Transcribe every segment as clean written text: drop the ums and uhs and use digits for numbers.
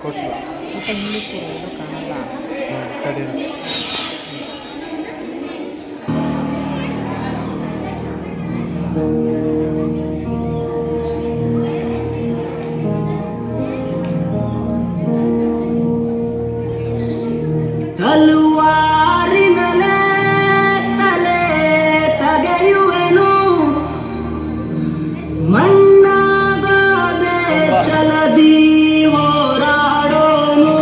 ಕೊಟ್ಟರು ಮತ್ತೆ ಹಿಂದಕ್ಕೆ ಇದು ಕಾಣಲ್ಲ. ತಡೀರಿ. ತಲುವಾರಿನಲೆ ತಲೆ ತಗೆಯುವೆನು, ಮಣ್ಣಾಗದೆ ಚಲದಿ ಹೋರಾಡೋನು.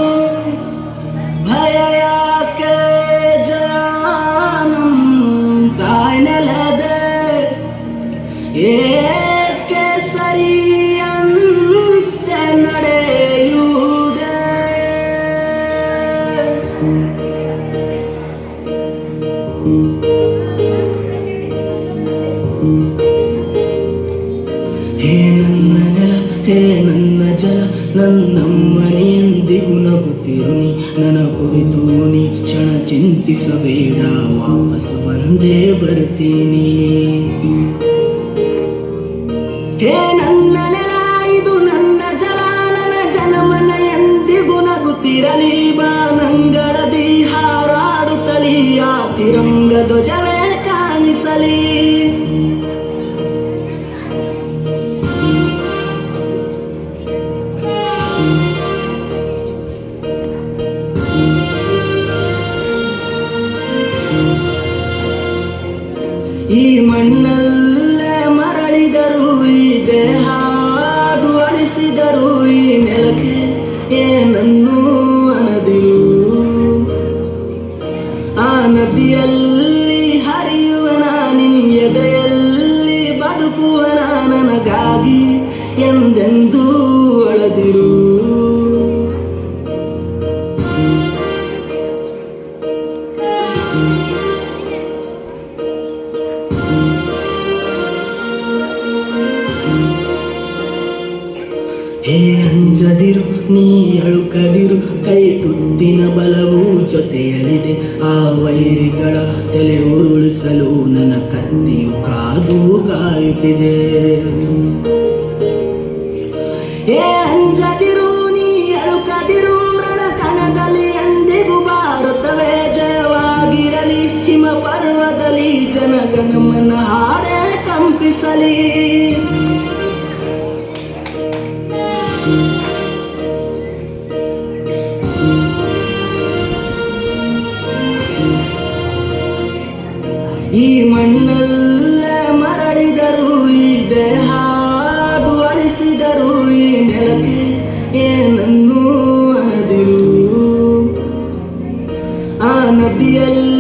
ಭಯ ಯಾಕೆ ಜಾನಂ ತಾಯ್ನೆಲದೆ, ಏಕೆ ಸರಿಯಂತೆ ನಡೆಯುವುದೇ. ಹೇ ನನ್ನ ನೆಲ, ಹೇ ನನ್ನ ಜಲ, ನನ್ನಮ್ಮನಿ ಎಂದಿಗೂ ನಗುತ್ತಿರುನಿ. ನನ್ನ ಕುರಿತು ನೀ ಕ್ಷಣ ಚಿಂತಿಸಬೇಡ, ವಾಪಸ್ ಬಂದೇ ಬರ್ತೀನಿ. ಹೇ ನನ್ನ ನೆಲ, ಇದು ನನ್ನ ಜಲ, ನನ್ನ ಜನಮನ ಎಂದಿಗೂ ನಗುತ್ತಿರಲಿ. ಬಾನಂಗಳದಿ ಹಾರಾಡುತ್ತಲಿ, ಆ ತಿರಂಗ ಧ್ವಜವೇ ಕಾಣಿಸಲಿ. ಈ ಮಣ್ಣಲ್ಲೇ ಮರಳಿದರು, ಈ ದೇಹ ಅದು ಅಳಿಸಿದರು, ಈ ನೆಲಕ್ಕೆ ಏನನ್ನೂ ಅನದಿರು. ಆ ನದಿಯಲ್ಲಿ ಹರಿಯುವನ, ನಿನ್ನ ಎದೆಯಲ್ಲಿ ಬದುಕುವನ, ನನಗಾಗಿ ಎಂದೆಂದೂ ಅಳದಿರು. ಹೇ ಅಂಜದಿರು, ನೀ ಅಳುಕದಿರು, ಕೈ ತುತ್ತಿನ ಬಲವು ಜೊತೆಯಲಿದೆ. ಆ ವೈರಿಗಳ ತಲೆ ಉರುಳಿಸಲು ನನ್ನ ಕತ್ತಿಯು ಕಾದು ಕಾಯುತ್ತಿದೆ. ಹೇ ಅಂಜದಿರು, ನೀ ಅಳುಕದಿರು, ರಣಕಣದಲ್ಲಿ ಎಂದಿಗೂ ಭಾರತವೇ ಜಯವಾಗಿರಲಿ. ಹಿಮ ಪರ್ವದಲ್ಲಿ ಜನಗಣಮನ ಹಾಡೇ ಕಂಪಿಸಲಿ. ಈ ಮಣ್ಣಲ್ಲೇ ಮರಳಿದರು, ಈ ದೇಹ ಅದು ಅಳಿಸಿದರು, ಈ ನೆಲಕ್ಕೆ ಏನನ್ನೂ ಅನದಿರು. ಆ ನದಿಯಲ್ಲಿ